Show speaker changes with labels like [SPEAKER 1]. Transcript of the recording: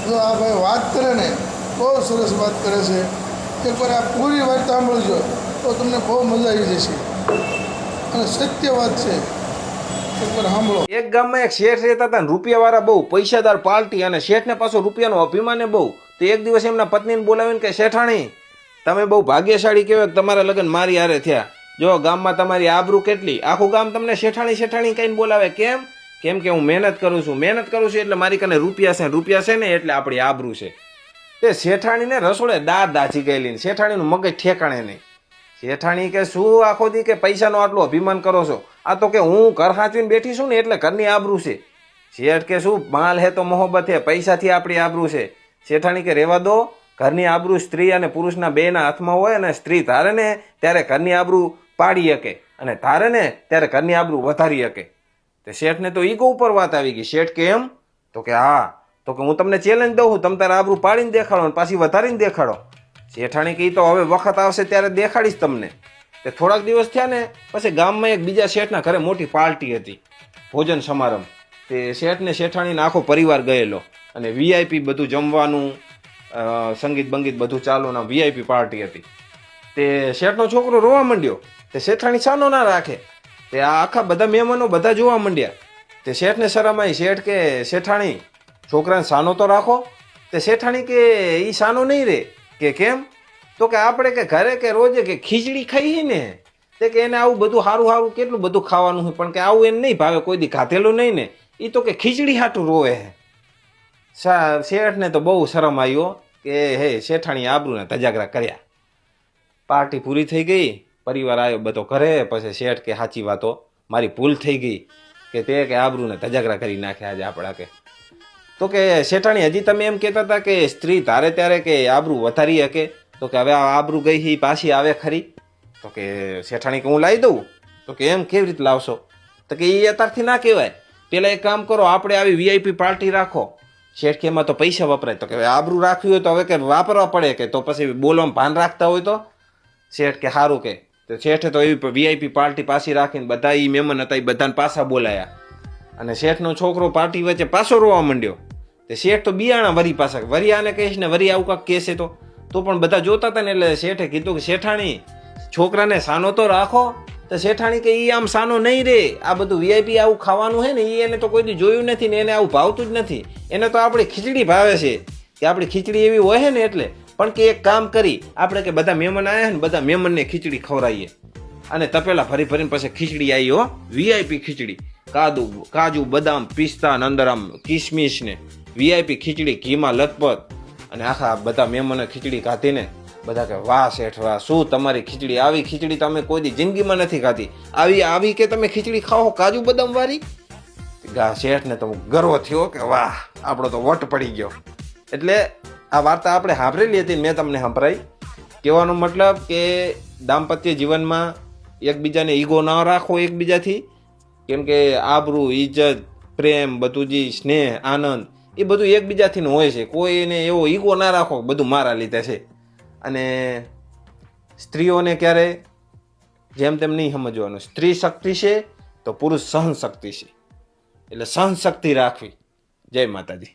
[SPEAKER 1] જો આ ભાઈ વાત કરે ને બહુ સરસ વાત કરે છે. એકવાર આ પૂરી વાત સાંભળજો તો તમને બહુ મજા આવી જશે અને સત્ય વાત છે. એકવાર સાંભળો.
[SPEAKER 2] એક ગામમાં એક શેઠ રહેતા હતા ને રૂપિયાવાળા બહુ પૈસાદાર પાર્ટી અને શેઠને પાછો રૂપિયાનો અભિમાન બહુ. તો એક દિવસ એમના પત્નીને બોલાવીને કે શેઠાણી તમે બહુ ભાગ્યશાળી કહેવાય કે તમારા લગ્ન મારી હારે થયા. જો ગામમાં તમારી આબરૂ કેટલી, આખું ગામ તમને શેઠાણી શેઠાણી કહીને બોલાવે. કેમ કે હું મહેનત કરું છું એટલે મારી કને રૂપિયા છે ને એટલે આપણી આબરૂ છે. તે શેઠાણીને રસોડે દાદ દાચી ગયેલી, શેઠાણીનું મગજ ઠેકાણે નહીં. શેઠાણી કે શું આખો દી કે પૈસાનો આટલો અભિમાન કરો છો? આ તો કે હું ઘર હાંચવીને બેઠી છું ને એટલે ઘરની આબરૂ છે. શેઠ કે શું માલ હે તો મોહબ્બત હે, પૈસાથી આપણી આબરૂ છે. શેઠાણી કે રહેવા દો, ઘરની આબરૂ સ્ત્રી અને પુરુષના બેના હાથમાં હોય અને સ્ત્રી ધારે ને ત્યારે ઘરની આબરૂ પાડી શકે અને ધારે ને ત્યારે ઘરની આબરૂ વધારી શકે. તે શેઠને તો ઈગો ઉપર વાત આવી ગઈ. શેઠ કે એમ? તો કે હા, તો કે હું તમને ચેલેન્જ દઉં છું, તમે તારે આબરૂ પાડીને દેખાડો અને પાછી વધારીને દેખાડો. શેઠાણી કહી તો હવે વખત આવશે ત્યારે દેખાડીશ તમને. તે થોડાક દિવસ થયા ને પછી ગામમાં એક બીજા શેઠના ઘરે મોટી પાર્ટી હતી, ભોજન સમારંભ. તે શેઠને શેઠાણીને આખો પરિવાર ગયેલો અને વીઆઈપી બધું જમવાનું, સંગીત બંગીત બધું ચાલુ ના વીઆઈપી પાર્ટી હતી. તે શેઠનો છોકરો રોવા માંડ્યો. તે શેઠાણી સાનો ના રાખે. તે આ આખા બધા મહેમાનો બધા જોવા માંડ્યા. તે શેઠને શરમ આવી. શેઠ કે શેઠાણી છોકરાને સાનો તો રાખો. તે શેઠાણી કે એ સાનો નહીં રે. કે કેમ? તો કે આપણે કે ઘરે કે રોજે કે ખીચડી ખાઈએ ને, તે કે એને આવું બધું સારું સારું કેટલું બધું ખાવાનું હોય પણ કે આવું એને નહીં ભાવે, કોઈ દી ખાધેલું નહીં ને. એ તો કે ખીચડી હાટું રોવે હે. શેઠને તો બહુ શરમ આવ્યો કે હે શેઠાણી આબરૂને ધજાગરા કર્યા. પાર્ટી પૂરી થઈ ગઈ, પરિવાર આવ્યો બધો ઘરે. પછી શેઠ કે સાચી વાતો મારી ભૂલ થઈ ગઈ કે તે કે આબરૂને ધજાગરા કરી નાખ્યા આજે આપણા કે. તો કે શેઠાણી હજી તમે એમ કહેતા હતા કે સ્ત્રી ધારે ત્યારે કે આબરૂ વધારી શકે, તો કે હવે આ આબરૂ ગઈ એ પાછી આવે ખરી? તો કે શેઠાણી કે હું લાવી દઉં. તો કે એમ કેવી રીતે લાવશો? તો કે એ અત્યારથી ના કહેવાય, પેલા એક કામ કરો, આપણે આવી વીઆઈપી પાર્ટી રાખો. શેઠ કે એમાં તો પૈસા વપરાય. તો કે આબરૂ રાખવી હોય તો હવે કે વાપરવા પડે કે તો પછી બોલવામાં ભાન રાખતા હોય તો? શેઠ કે સારું કે. તો શેઠે તો એવી વીઆઈપી પાર્ટી પાછી રાખીને બધા એ મહેમાન હતા એ બધાને પાછા બોલાયા અને શેઠનો છોકરો પાર્ટી વચ્ચે પાછો રોવા માંડ્યો. તે શેઠ તો બિયાણા વરી પાછા, વરી આને કહીશ ને વરી આવું કાંક કહેશે તો પણ બધા જોતા હતા ને એટલે શેઠે કીધું કે શેઠાણી છોકરાને સાનો તો રાખો. તો શેઠાણી કે એ આમ સાનો નહીં રે, આ બધું વીઆઈપી આવું ખાવાનું છે ને એ એને તો કોઈ દી જોયું નથી ને એને આવું ભાવતું જ નથી. એને તો આપણી ખીચડી ભાવે છે કે આપણી ખીચડી એવી હોય છે ને એટલે. પણ કે એક કામ કરી આપણે કે બધા મહેમાન આવ્યા ને બધા મહેમાનને ખીચડી ખવડાવીએ અને તપેલા ફરી ફરીને પછી ખીચડી આવી હો, વીઆઈપી ખીચડી, કાજુ બદામ પિસ્તા અંદર આમ કિસમિસ ને વીઆઈપી ખીચડી ઘીમાં લથપથ. અને આખા બધા મહેમાનો ખીચડી ખાધીને બધા કે વાહ શેઠ વાહ, શું તમારી ખીચડી, આવી ખીચડી તમે કોઈ દી જિંદગીમાં નથી ખાધી, આવી કે તમે ખીચડી ખાઓ કાજુ બદામ વાળી. શેઠને તો ગર્વ થયો કે વાહ આપણો તો વટ પડી ગયો. એટલે આ વાર્તા આપણે સાંભળેલી હતી, મેં તમને સંભળાઈ. કહેવાનો મતલબ કે દાંપત્ય જીવનમાં એકબીજાને ઈગો ના રાખો એકબીજાથી, કેમ કે આબરૂ ઇજ્જત પ્રેમ બધું જે સ્નેહ આનંદ એ બધું એકબીજાથી હોય છે. કોઈને એવો ઈગો ના રાખો બધું મારા લીધે છે. અને સ્ત્રીઓને ક્યારે જેમ તેમ નહીં સમજવાનું, સ્ત્રી શક્તિ છે તો પુરુષ સહન શક્તિ છે, એટલે સહન શક્તિ રાખવી. જય માતાજી.